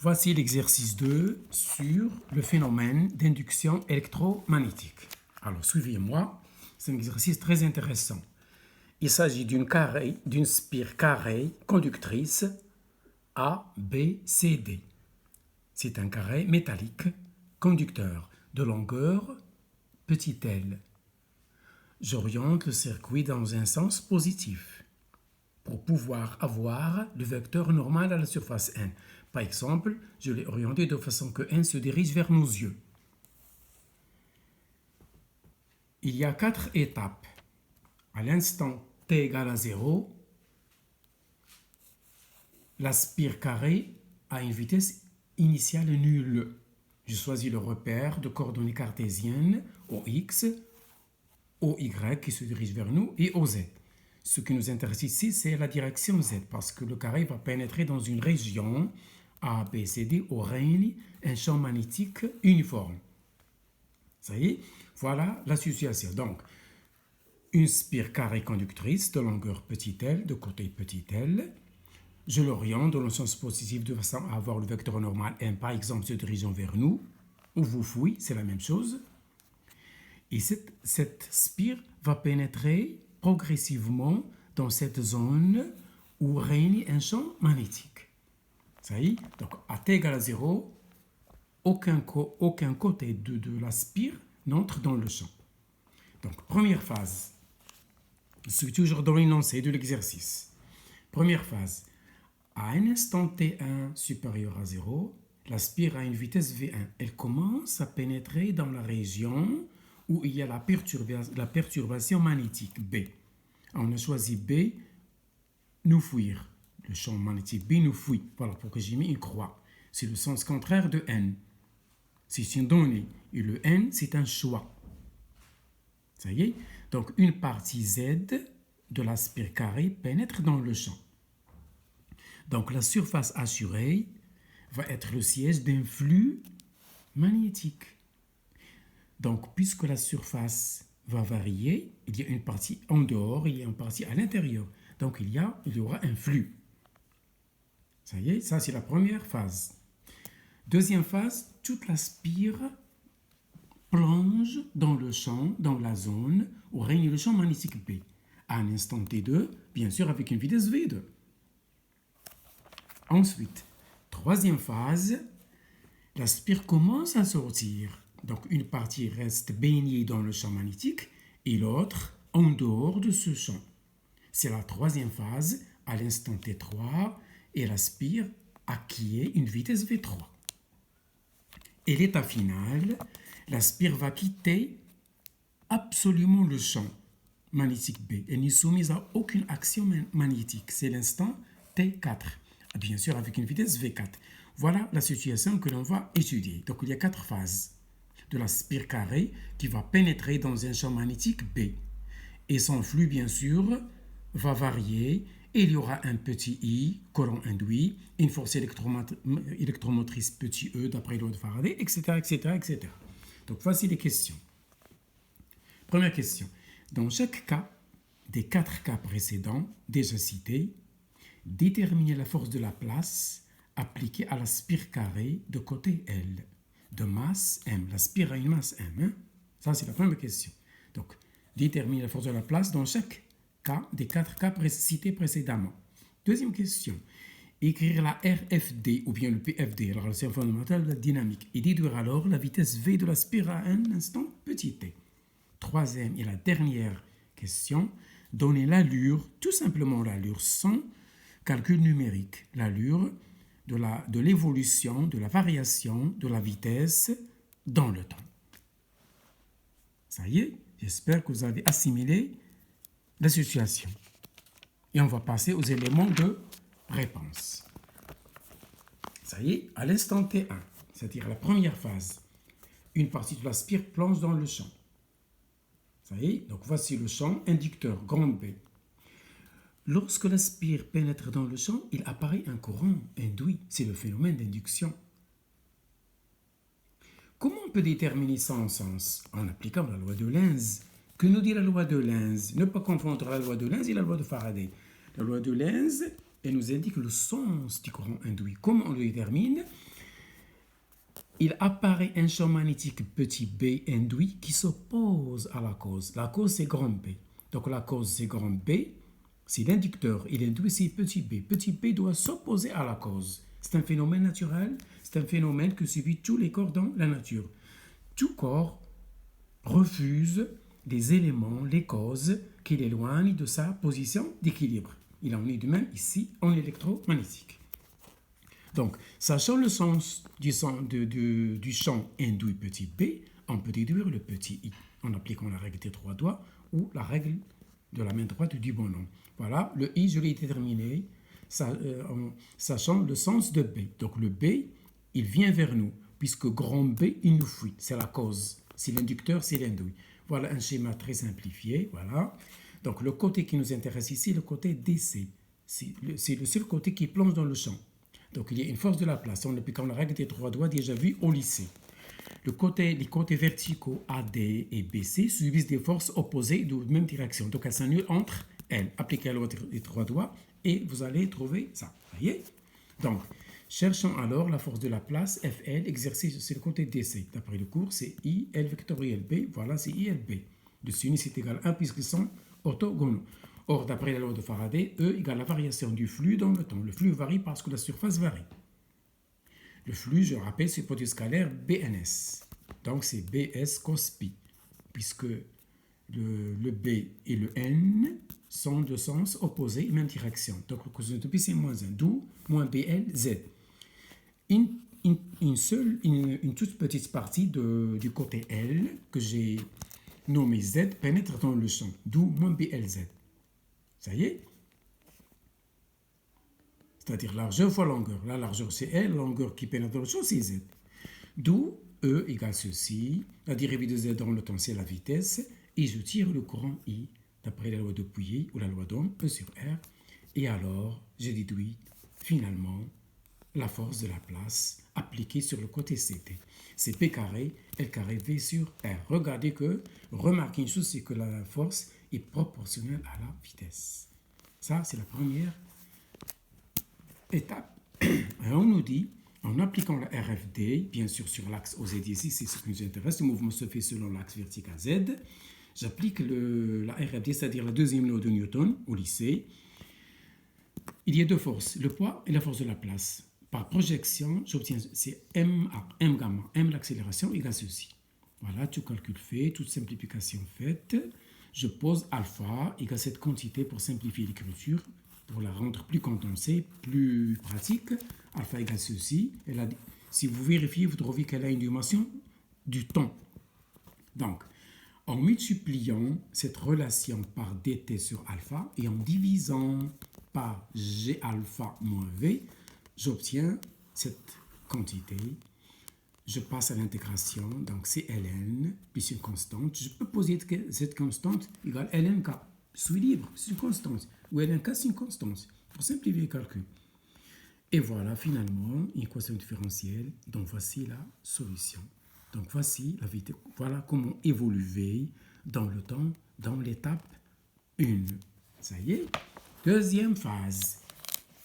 Voici l'exercice 2 sur le phénomène d'induction électromagnétique. Alors, suivez-moi, c'est un exercice très intéressant. Il s'agit d'une spire carrée conductrice A, B, C, D. C'est un carré métallique conducteur de longueur petit l. J'oriente le circuit dans un sens positif pour pouvoir avoir le vecteur normal à la surface N. Par exemple, je l'ai orienté de façon que N se dirige vers nos yeux. Il y a 4 étapes. À l'instant t égale à 0, la spire carrée a une vitesse initiale nulle. Je choisis le repère de coordonnées cartésiennes au x, au y qui se dirige vers nous et au z. Ce qui nous intéresse ici, c'est la direction z, parce que le carré va pénétrer dans une région A, B, C, D où règne un champ magnétique uniforme. Ça y est, voilà la situation. Donc, une spire carrée conductrice de longueur petit l, de côté petit l. Je l'oriente dans le sens positif de façon à avoir le vecteur normal M, par exemple, se dirigeant vers nous, ou vous fouille, c'est la même chose. Et cette spire va pénétrer progressivement dans cette zone où règne un champ magnétique. Ça y est, donc à t égale à 0, aucun côté de la spire n'entre dans le champ. Donc, première phase. Je suis toujours dans l'énoncé de l'exercice. Première phase. À un instant t1 supérieur à 0, la spire a une vitesse v1. Elle commence à pénétrer dans la région où il y a la perturbation magnétique B. On a choisi B, nous fuir. Le champ magnétique B nous fuit. Voilà pourquoi j'ai mis une croix. C'est le sens contraire de N. C'est une donnée. Et le N, c'est un choix. Ça y est. Donc, une partie Z de la spire carrée pénètre dans le champ. Donc, la surface assurée va être le siège d'un flux magnétique. Donc, puisque la surface va varier, il y a une partie en dehors, il y a une partie à l'intérieur. Donc, il y aura un flux. Ça y est, ça c'est la première phase. Deuxième phase, toute la spire plonge dans le champ, dans la zone où règne le champ magnétique B. À un instant T2, bien sûr avec une vitesse V2. Ensuite, troisième phase, la spire commence à sortir. Donc, une partie reste baignée dans le champ magnétique et l'autre en dehors de ce champ. C'est la troisième phase, à l'instant T3, et la spire acquiert une vitesse V3. Et l'état final, la spire va quitter absolument le champ magnétique B. Elle n'est soumise à aucune action magnétique. C'est l'instant T4. Bien sûr, avec une vitesse V4. Voilà la situation que l'on va étudier. Donc, il y a 4 phases de la spire carrée qui va pénétrer dans un champ magnétique B. Et son flux, bien sûr, va varier. Et il y aura un petit I, courant induit, une force électromotrice petit e d'après loi de Faraday, etc., etc., etc. Donc, voici les questions. Première question. Dans chaque cas des 4 cas précédents déjà cités, déterminez la force de la place appliquée à la spire carrée de côté L, de masse M. La spire a une masse M. Hein? Ça, c'est la première question. Donc, déterminez la force de la place dans chaque cas des 4 cas cités précédemment. Deuxième question. Écrire la RFD ou bien le PFD, la relation fondamentale de la dynamique, et déduire alors la vitesse V de la spire à un instant petit t. Troisième et la dernière question. Donner l'allure, tout simplement l'allure sans calcul numérique, l'allure de l'évolution, de la variation de la vitesse dans le temps. Ça y est, j'espère que vous avez assimilé la situation. Et on va passer aux éléments de réponse. Ça y est, à l'instant T1, c'est-à-dire la première phase, une partie de la spire plonge dans le champ. Ça y est, donc voici le champ inducteur, grand B. Lorsque la spire pénètre dans le champ, il apparaît un courant induit. C'est le phénomène d'induction. Comment on peut déterminer son sens? En appliquant la loi de Lenz. Que nous dit la loi de Lenz? Ne pas confondre la loi de Lenz et la loi de Faraday. La loi de Lenz, elle nous indique le sens du courant induit. Comment on le détermine? il apparaît un champ magnétique petit b induit qui s'oppose à la cause. La cause, c'est grand B. Donc la cause, c'est grand B, c'est l'inducteur. Et l'induit, c'est petit b. Petit b doit s'opposer à la cause. C'est un phénomène naturel, c'est un phénomène que subit tous les corps dans la nature. Tout corps refuse les éléments, les causes qui l'éloignent de sa position d'équilibre. Il en est de même ici en électromagnétique. Donc, sachant le sens du champ induit petit b, on peut déduire le petit i en appliquant la règle des trois doigts ou la règle de la main droite du bonhomme. Voilà, le i, je l'ai déterminé en sachant le sens de b. Donc, le b, il vient vers nous, puisque grand B, il nous fuit. C'est la cause. C'est l'inducteur, c'est l'induit. Voilà un schéma très simplifié. Voilà. Donc, le côté qui nous intéresse ici, le côté DC. C'est le seul côté qui plonge dans le champ. Donc, il y a une force de la place. On applique la règle des trois doigts déjà vue au lycée. Les côtés verticaux AD et BC subissent des forces opposées de même direction. Donc, elles s'annulent entre elles. Appliquez les trois doigts et vous allez trouver ça. Vous voyez? Donc, cherchons alors la force de la place FL exercée sur le côté DC. D'après le cours, c'est IL vectoriel B. Voilà, c'est ILB. De sinus c'est égal à 1 puisqu'ils sont orthogonaux. Or, d'après la loi de Faraday, E égale la variation du flux dans le temps. Le flux varie parce que la surface varie. Le flux, je rappelle, c'est le produit scalaire BNS. Donc, c'est BS cos pi, puisque le B et le N sont de sens opposé, même direction. Donc, le cosine de pi, c'est moins 1, d'où moins BL, Z. Une toute petite partie du côté L, que j'ai nommé Z, pénètre dans le champ, d'où moins BLZ. Ça y est? C'est-à-dire largeur fois longueur. La largeur, c'est L, la longueur qui pénètre dans le champ, c'est Z. D'où E égale ceci. La dérivée de Z dans le temps, c'est la vitesse. Et je tire le courant I, d'après la loi de Pouillet ou la loi d'Ohm, E sur R. Et alors, j'ai déduit finalement la force de la place appliquée sur le côté CT. C'est P carré, L carré, V sur R. Remarquez une chose, c'est que la force est proportionnelle à la vitesse. Ça, c'est la première étape. Alors, on nous dit, en appliquant la RFD, bien sûr sur l'axe OZ ici, c'est ce qui nous intéresse, le mouvement se fait selon l'axe vertical Z. J'applique la RFD, c'est-à-dire la deuxième loi de Newton au lycée. Il y a deux forces, le poids et la force de la place. Par projection, j'obtiens, c'est M gamma, M l'accélération égale ceci. Voilà, tout calcul fait, toute simplification faite. Je pose alpha égale cette quantité pour simplifier l'écriture, pour la rendre plus condensée, plus pratique. Alpha égale ceci. Si vous vérifiez, vous trouvez qu'elle a une dimension du temps. Donc, en multipliant cette relation par dt sur alpha et en divisant par g alpha moins v, j'obtiens cette quantité. Je passe à l'intégration, donc c'est ln, puis une constante. Je peux poser cette constante égale lnk. Je suis libre, c'est une constante. Ou lnk, c'est une constante, pour simplifier le calcul. Et voilà, finalement, une équation différentielle. Donc, voici la solution. Donc, voici la vitesse. Voilà comment évoluer dans le temps, dans l'étape 1. Ça y est. Deuxième phase.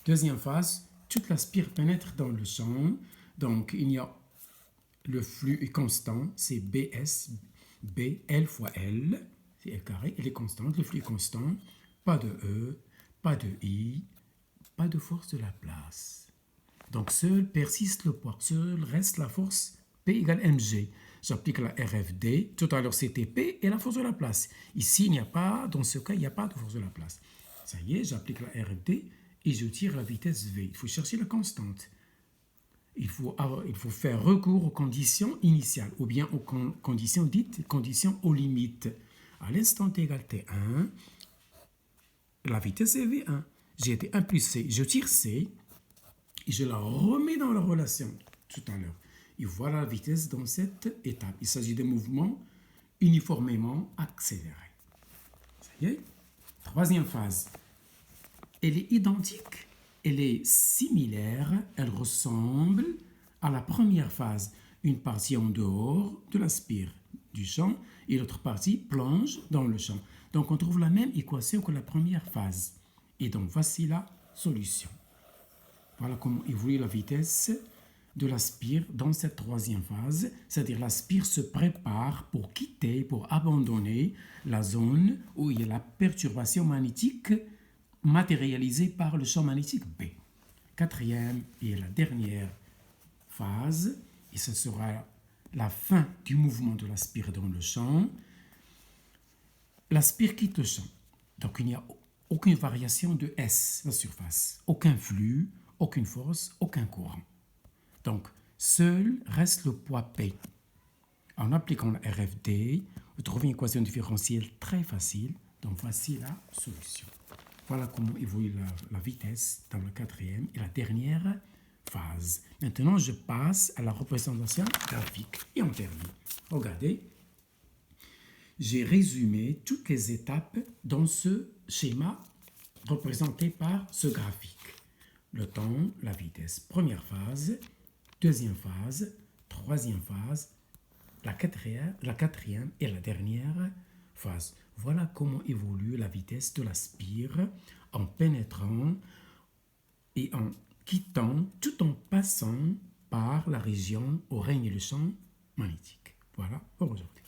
Deuxième phase, toute la spire pénètre dans le champ. Donc, il y a le flux est constant, c'est BS, BL fois L, c'est L carré, elle est constante, le flux est constant, pas de E, pas de I, pas de force de la place. Donc, seul persiste le poids, seul reste la force P égale mg. J'applique la RFD, tout à l'heure c'était P et la force de la place. Ici, il n'y a pas, dans ce cas, il n'y a pas de force de la place. Ça y est, j'applique la RFD et je tire la vitesse V. Il faut chercher la constante. Il faut faire recours aux conditions initiales ou bien aux conditions dites conditions aux limites. À l'instant t égale T1, la vitesse est V1. J'ai été impulsé, je tire C et je la remets dans la relation tout à l'heure. Et voilà la vitesse dans cette étape. Il s'agit d'un mouvement uniformément accéléré. Ça y est. Troisième phase. Elle est identique, elle est similaire, elle ressemble à la première phase. Une partie en dehors de la spire du champ et l'autre partie plonge dans le champ. Donc on trouve la même équation que la première phase. Et donc voici la solution. Voilà comment évolue la vitesse de la spire dans cette troisième phase, c'est-à-dire la spire se prépare pour quitter, pour abandonner la zone où il y a la perturbation magnétique matérialisée par le champ magnétique B. Quatrième et la dernière phase, et ce sera la fin du mouvement de la spire dans le champ. La spire quitte le champ, donc il n'y a aucune variation de S, la surface, aucun flux, aucune force, aucun courant. Donc, seul reste le poids P. En appliquant la RFD, vous trouvez une équation différentielle très facile. Donc, voici la solution. Voilà comment évolue la vitesse dans la quatrième et la dernière phase. Maintenant, je passe à la représentation graphique et on termine. Regardez, j'ai résumé toutes les étapes dans ce schéma représenté par ce graphique. Le temps, la vitesse. Première phase, deuxième phase, troisième phase, la quatrième et la dernière phase. Voilà comment évolue la vitesse de la spire en pénétrant et en quittant tout en passant par la région où règne le champ magnétique. Voilà pour aujourd'hui.